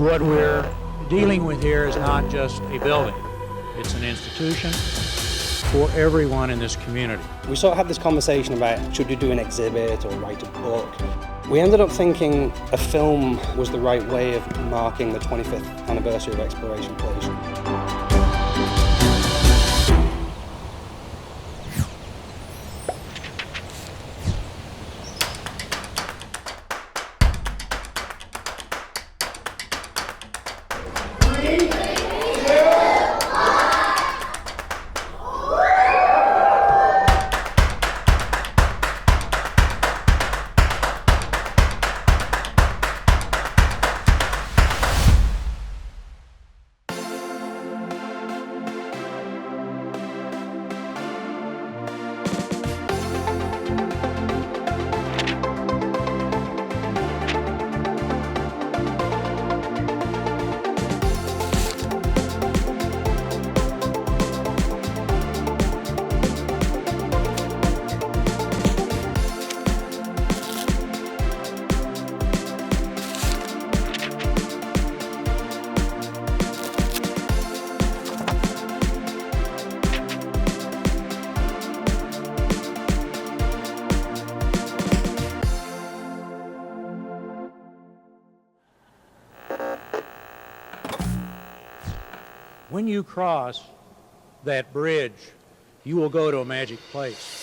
What we're dealing with here is not just a building. It's an institution for everyone in this community. We sort of had this conversation about should we do an exhibit or write a book. We ended up thinking a film was the right way of marking the 25th anniversary of Exploration Place. When you cross that bridge, you will go to a magic place.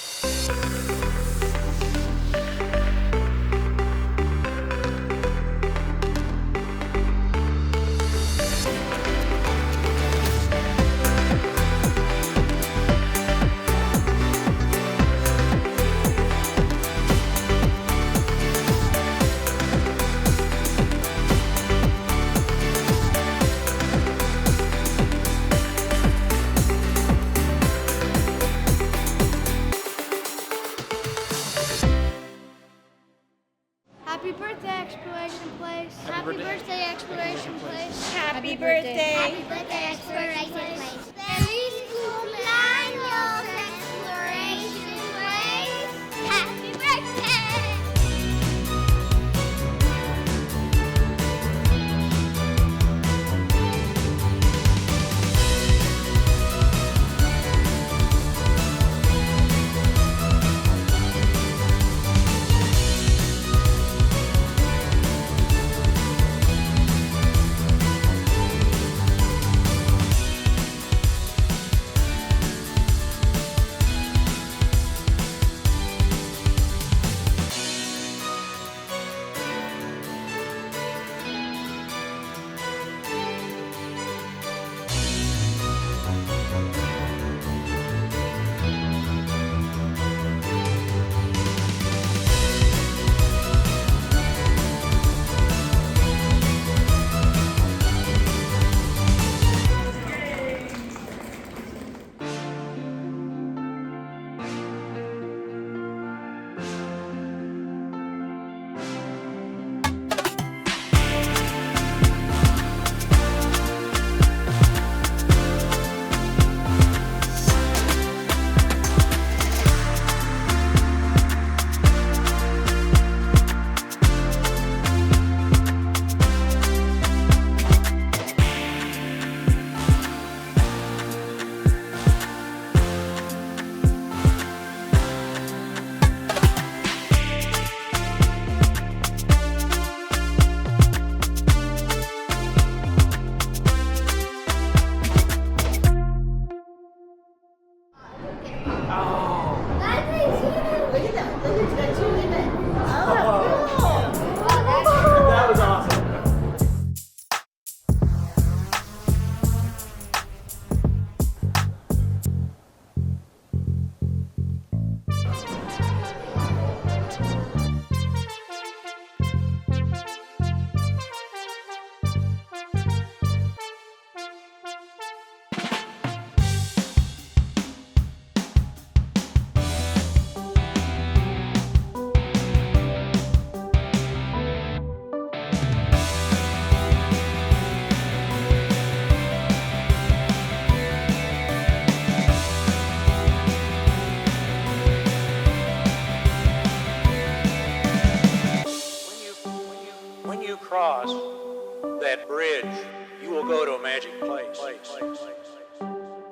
magic place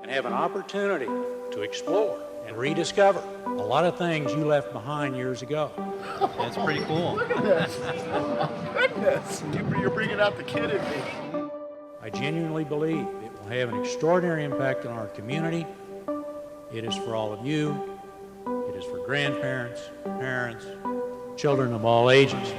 and have an opportunity to explore and rediscover a lot of things you left behind years ago. That's pretty cool. Look at this. Oh, goodness. You're bringing out the kid in me. I genuinely believe it will have an extraordinary impact on our community. It is for all of you. It is for grandparents, parents, children of all ages.